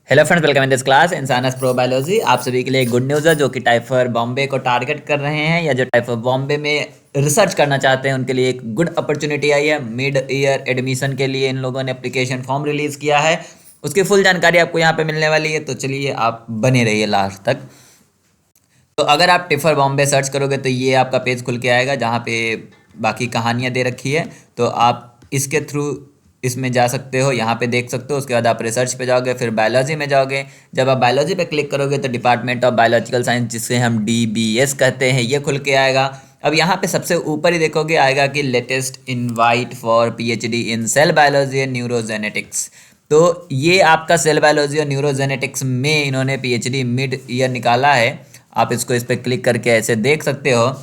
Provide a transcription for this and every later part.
Hello friends, welcome in this class इंसानस pro biology. आप सभी के लिए गुड न्यूज़ है जो कि टाइफर बॉम्बे को टारगेट कर रहे हैं या जो टाइफर बॉम्बे में रिसर्च करना चाहते हैं उनके लिए एक गुड अपॉर्चुनिटी आई है। मिड ईयर एडमिशन के लिए इन लोगों ने एप्लीकेशन फॉर्म रिलीज़ किया है। उसकी फुल जानकारी आपको यहाँ पे मिलने वाली है, तो चलिए आप बने रहिए लास्ट तक। तो अगर आप टिफर बॉम्बे सर्च करोगे तो ये आपका पेज खुल के आएगा जहाँ पे बाकी कहानियाँ दे रखी है। तो आप इसके थ्रू इसमें जा सकते हो, यहाँ पे देख सकते हो। उसके बाद आप रिसर्च पे जाओगे, फिर बायोलॉजी में जाओगे। जब आप बायोलॉजी पे क्लिक करोगे तो डिपार्टमेंट ऑफ बायोलॉजिकल साइंस, जिसे हम DBS कहते हैं, ये खुल के आएगा। अब यहाँ पे सबसे ऊपर ही देखोगे आएगा कि latest invite for PhD in cell biology and neurogenetics. तो ये आपका सेल बायोलॉजी और न्यूरोजेनेटिक्स में इन्होंने PhD मिड ईयर निकाला है। आप इसको इस पर क्लिक करके ऐसे देख सकते हो।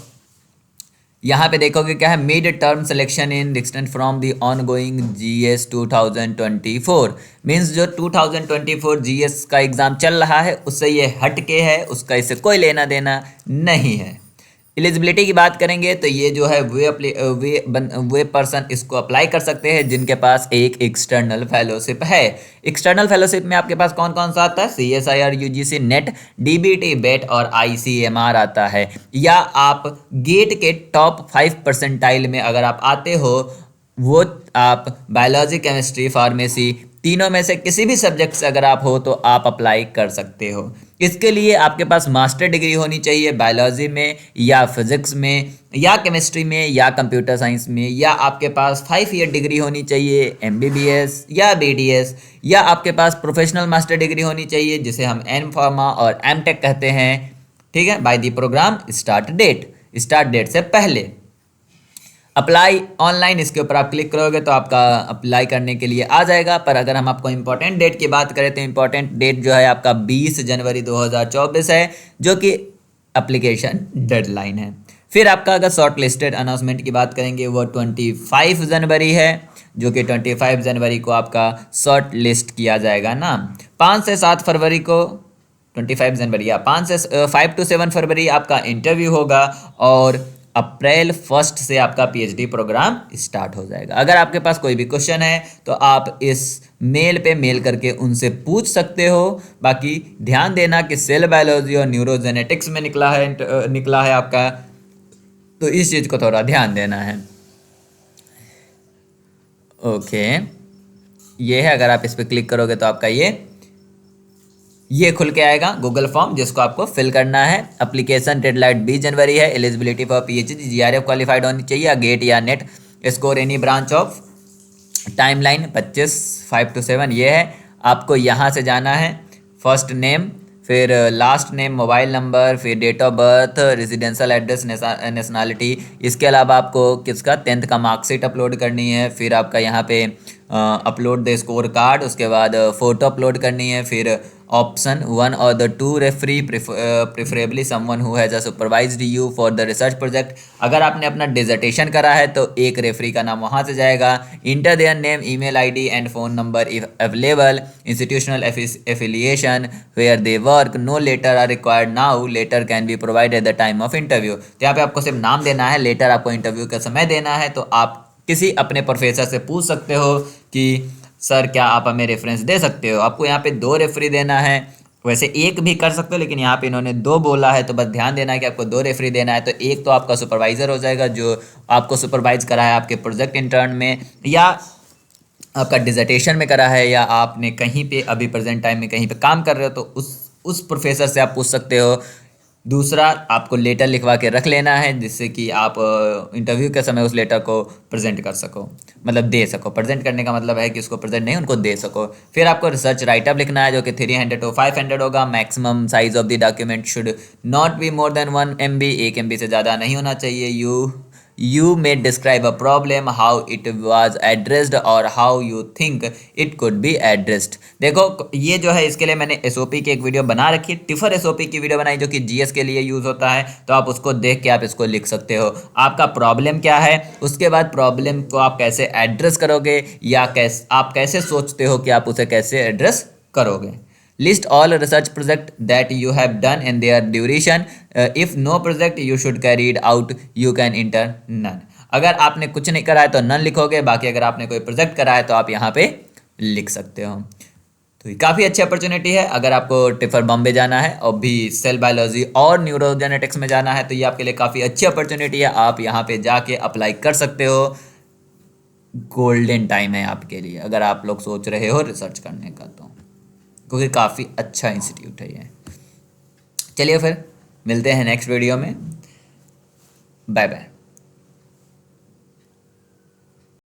यहाँ पे देखोगे क्या है, mid term selection in distant from the on going GS 2024। Means जो 2024 GS का एग्ज़ाम चल रहा है उससे ये हट के है, उसका इससे कोई लेना देना नहीं है। एलिजिबिलिटी की बात करेंगे तो ये जो है वे पर्सन इसको अप्लाई कर सकते हैं जिनके पास एक एक्सटर्नल फेलोशिप है। एक्सटर्नल फेलोशिप में आपके पास कौन कौन सा आता है? CSIR, UGC, नेट, DBT, बेट और ICMR आता है। या आप गेट के टॉप 5% में अगर आप आते हो, वो आप बायोलॉजी, केमिस्ट्री, फार्मेसी तीनों में से किसी भी सब्जेक्ट से अगर आप हो तो आप अप्लाई कर सकते हो। इसके लिए आपके पास मास्टर डिग्री होनी चाहिए बायोलॉजी में या फिजिक्स में या केमिस्ट्री में या कंप्यूटर साइंस में, या आपके पास 5 ईयर डिग्री होनी चाहिए MBBS या BDS, या आपके पास प्रोफेशनल मास्टर डिग्री होनी चाहिए जिसे हम एम फार्मा और MTech कहते हैं। ठीक है, by the programme start date से पहले। अप्लाई ऑनलाइन, इसके ऊपर आप क्लिक करोगे तो आपका अप्लाई करने के लिए आ जाएगा। पर अगर हम आपको इम्पोर्टेंट डेट की बात करें तो इम्पोर्टेंट डेट जो है आपका 20 जनवरी 2024 है, जो कि एप्लीकेशन डेडलाइन है। फिर आपका अगर शॉर्ट लिस्टेड अनाउंसमेंट की बात करेंगे वो 25 जनवरी है, जो कि 25 जनवरी को आपका शॉर्ट लिस्ट किया जाएगा ना। 5 से 7 फरवरी को 25 जनवरी या 5 to 7 फरवरी आपका इंटरव्यू होगा, और अप्रैल 1 से आपका PhD प्रोग्राम स्टार्ट हो जाएगा। अगर आपके पास कोई भी क्वेश्चन है तो आप इस मेल पे मेल करके उनसे पूछ सकते हो। बाकी ध्यान देना कि सेल बायोलॉजी और न्यूरोजेनेटिक्स में निकला है आपका, तो इस चीज़ को थोड़ा ध्यान देना है। ओके, ये है। अगर आप इस पर क्लिक करोगे तो आपका ये खुल के आएगा गूगल फॉर्म, जिसको आपको फिल करना है। एप्लीकेशन डेडलाइन 20 जनवरी है। Eligibility for PhD GRF qualified होनी चाहिए या गेट या net, score any branch of. Timeline 25 5 to 7 ये है। आपको यहाँ से जाना है, फर्स्ट नेम, फिर लास्ट नेम, मोबाइल नंबर, फिर date of birth, residential address, nationality. इसके अलावा आपको किसका 10th का मार्कशीट अपलोड करनी है। फिर आपका यहाँ पे अपलोड द स्कोर कार्ड, उसके बाद फ़ोटो अपलोड करनी है। फिर ऑप्शन 1 और the 2 referee, preferably someone who has supervised you for the research project. अगर आपने अपना डिजर्टेशन करा है तो एक रेफरी का नाम वहाँ से जाएगा। Enter their name, email ID and phone number if available, institutional affiliation, where they work. No letter are required now, letter can be provide at the time of interview. तो यहाँ पे आपको सिर्फ नाम देना है, लेटर आपको इंटरव्यू के समय देना है। तो आप किसी अपने प्रोफेसर से पूछ सकते हो कि सर क्या आप हमें रेफरेंस दे सकते हो। आपको यहाँ पे 2 रेफरी देना है, वैसे एक भी कर सकते हो लेकिन यहाँ पे इन्होंने 2 बोला है, तो बस ध्यान देना है कि आपको 2 रेफरी देना है। तो एक तो आपका सुपरवाइज़र हो जाएगा जो आपको सुपरवाइज करा है आपके प्रोजेक्ट इंटर्न में, या आपका डिजर्टेशन में करा है, या आपने कहीं पे अभी प्रेजेंट टाइम में कहीं पे काम कर रहे हो तो उस प्रोफेसर से आप पूछ सकते हो। दूसरा, आपको लेटर लिखवा के रख लेना है जिससे कि आप इंटरव्यू के समय उस लेटर को प्रेजेंट कर सको, मतलब दे सको। प्रेजेंट करने का मतलब है कि उसको प्रेजेंट नहीं, उनको दे सको। फिर आपको रिसर्च राइटअप लिखना है जो कि 300 to 500 होगा। Maximum size of the document should not be more than 1 MB, 1 MB से ज़्यादा नहीं होना चाहिए। You may describe a problem, how it was addressed और how you think it could be addressed। देखो ये जो है, इसके लिए मैंने SOP की एक वीडियो बना रखी है, टिफर SOP की वीडियो बनाई जो कि GS के लिए यूज़ होता है। तो आप उसको देख के आप इसको लिख सकते हो। आपका प्रॉब्लम क्या है, उसके बाद प्रॉब्लम को आप कैसे एड्रेस करोगे, या आप कैसे सोचते हो कि आप उसे कैसे एड्रेस करोगे। List all research project that you have done and their duration. If no project you should carry it out, you can enter none। अगर आपने कुछ नहीं करा है तो नन लिखोगे, बाकी अगर आपने कोई प्रोजेक्ट करा है तो आप यहाँ पे लिख सकते हो। तो ये काफ़ी अच्छी अपॉर्चुनिटी है। अगर आपको टिफर बॉम्बे जाना है और भी सेल बायोलॉजी और न्यूरोजेनेटिक्स में जाना है तो ये आपके लिए काफ़ी अच्छी अपॉर्चुनिटी है। आप यहाँ पे जाके अप्लाई कर सकते हो। गोल्डन टाइम है आपके लिए अगर आप लोग सोच रहे हो रिसर्च करने का, तो क्योंकि काफ़ी अच्छा इंस्टीट्यूट है ये। चलिए फिर मिलते हैं नेक्स्ट वीडियो में। Bye bye.